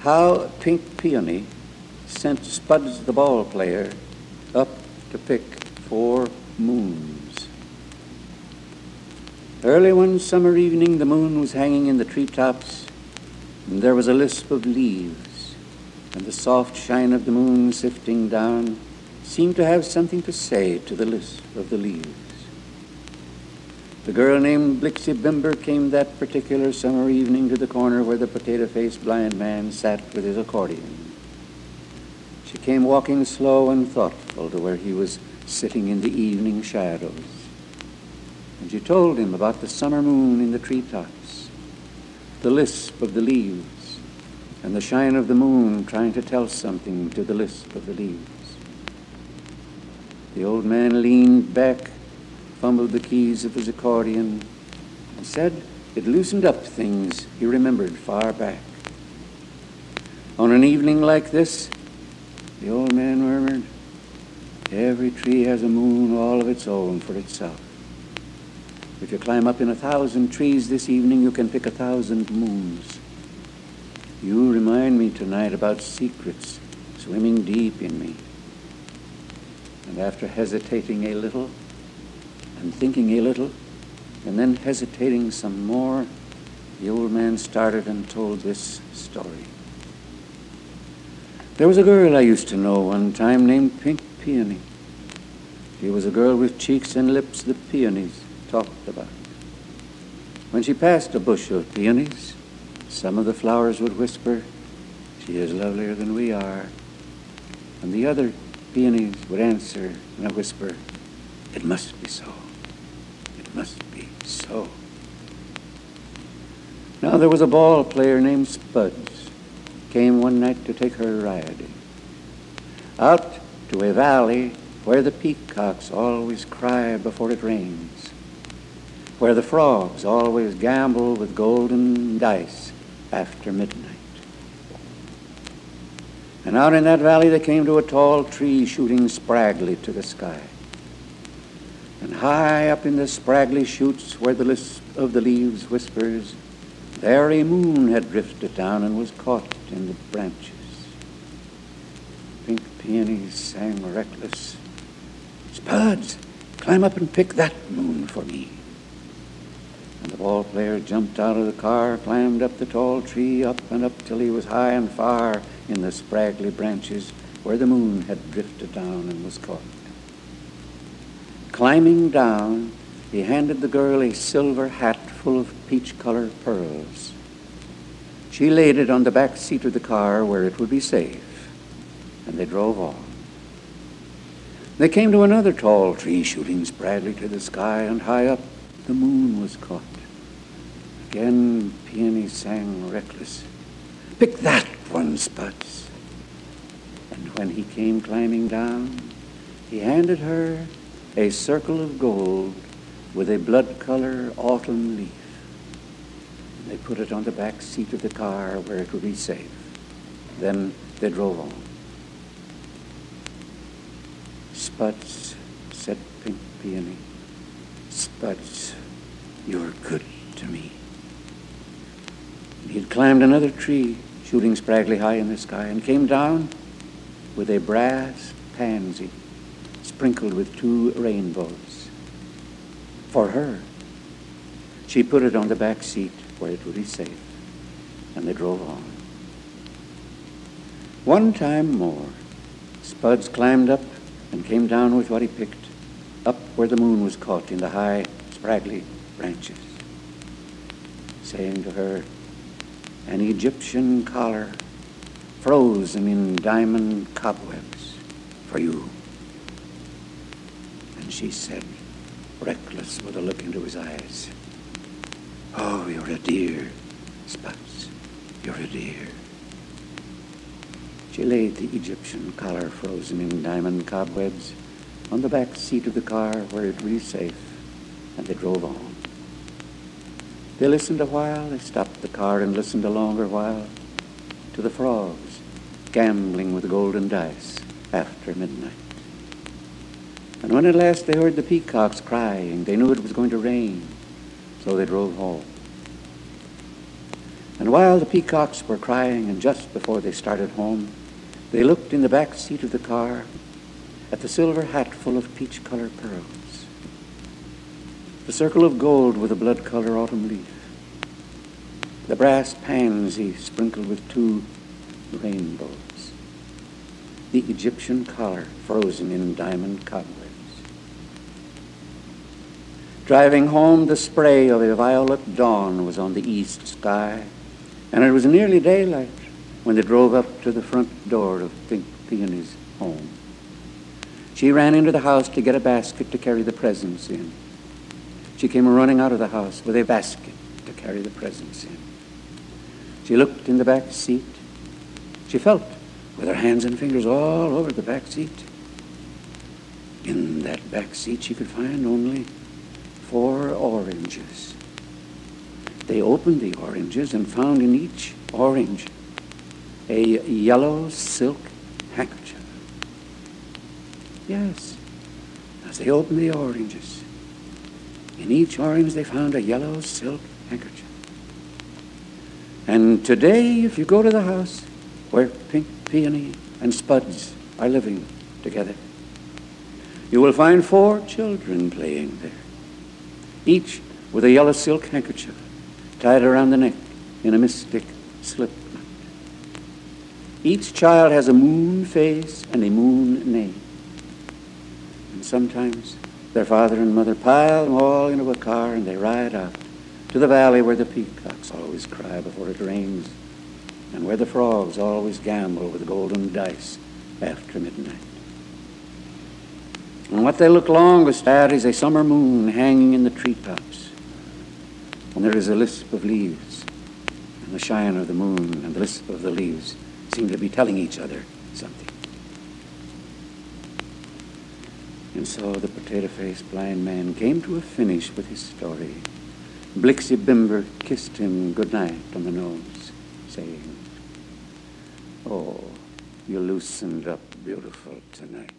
how Pink Peony sent Spuds the Ballplayer up to pick 4 moons. Early one summer evening, the moon was hanging in the treetops, and there was a lisp of leaves, and the soft shine of the moon sifting down seemed to have something to say to the lisp of the leaves. The girl named Blixie Bimber came that particular summer evening to the corner where the potato-faced blind man sat with his accordion. She came walking slow and thoughtful to where he was sitting in the evening shadows. And she told him about the summer moon in the treetops, the lisp of the leaves, and the shine of the moon trying to tell something to the lisp of the leaves. The old man leaned back, fumbled the keys of his accordion, and said it loosened up things he remembered far back. On an evening like this, the old man murmured, every tree has a moon all of its own for itself. If you climb up in 1,000 trees this evening, you can pick 1,000 moons. You remind me tonight about secrets swimming deep in me. And after hesitating a little, and thinking a little, and then hesitating some more, the old man started and told this story. There was a girl I used to know one time named Pink Peony. She was a girl with cheeks and lips the peonies talked about. When she passed a bush of peonies, some of the flowers would whisper, she is lovelier than we are. And the other peonies would answer in a whisper, it must be so. It must be so. Now there was a ball player named Spuds, came one night to take her riding, out to a valley where the peacocks always cry before it rains, where the frogs always gamble with golden dice after midnight. And out in that valley they came to a tall tree shooting spraggly to the sky. And high up in the spraggly shoots where the lisp of the leaves whispers, there a moon had drifted down and was caught in the branches. Pink Peony sang reckless, Spuds, climb up and pick that moon for me. And the ball player jumped out of the car, climbed up the tall tree, up and up till he was high and far in the spraggly branches where the moon had drifted down and was caught. Climbing down, he handed the girl a silver hat full of peach-colored pearls. She laid it on the back seat of the car where it would be safe, and they drove on. They came to another tall tree shooting spraggly to the sky, and high up the moon was caught. Again Peony sang reckless, pick that one, Spuds. And when he came climbing down, he handed her a circle of gold with a blood-color autumn leaf. And they put it on the back seat of the car where it would be safe. Then they drove on. Spuds, said Pink Peony, Spuds, you're good to me. And he had climbed another tree, shooting spraggly high in the sky, and came down with a brass pansy sprinkled with 2 rainbows. For her. She put it on the back seat where it would be safe, and they drove on. One time more, Spuds climbed up and came down with what he picked, up where the moon was caught in the high, spraggly branches, saying to her, an Egyptian collar frozen in diamond cobwebs for you. And she said, reckless with a look into his eyes, oh, you're a dear, Spuds, you're a dear. She laid the Egyptian collar frozen in diamond cobwebs on the back seat of the car where it would be safe, and they drove on. They listened a while, they stopped the car and listened a longer while to the frogs gambling with golden dice after midnight. And when at last they heard the peacocks crying, they knew it was going to rain, so they drove home. And while the peacocks were crying, and just before they started home, they looked in the back seat of the car at the silver hat full of peach-colored pearls, the circle of gold with a blood-color autumn leaf, the brass pansy sprinkled with 2 rainbows, the Egyptian collar frozen in diamond cobwebs. Driving home, the spray of a violet dawn was on the east sky, and it was nearly daylight when they drove up to the front door of Pink Peony's home. She ran into the house to get a basket to carry the presents in. She came running out of the house with a basket to carry the presents in. She looked in the back seat. She felt with her hands and fingers all over the back seat. In that back seat she could find only 4 oranges. They opened the oranges and found in each orange a yellow silk handkerchief. Yes, as they opened the oranges, in each orange they found a yellow silk handkerchief. And today, if you go to the house where Pink Peony and Spuds are living together, you will find 4 children playing there, each with a yellow silk handkerchief tied around the neck in a mystic slip knot. Each child has a moon face and a moon name. And sometimes their father and mother pile them all into a car and they ride out to the valley where the peacocks always cry before it rains and where the frogs always gamble with golden dice after midnight. And what they look longest at is a summer moon hanging in the treetops. And there is a lisp of leaves, and the shine of the moon and the lisp of the leaves seem to be telling each other something. And so the potato-faced blind man came to a finish with his story. Blixie Bimber kissed him goodnight on the nose, saying, "Oh, you loosened up beautiful tonight."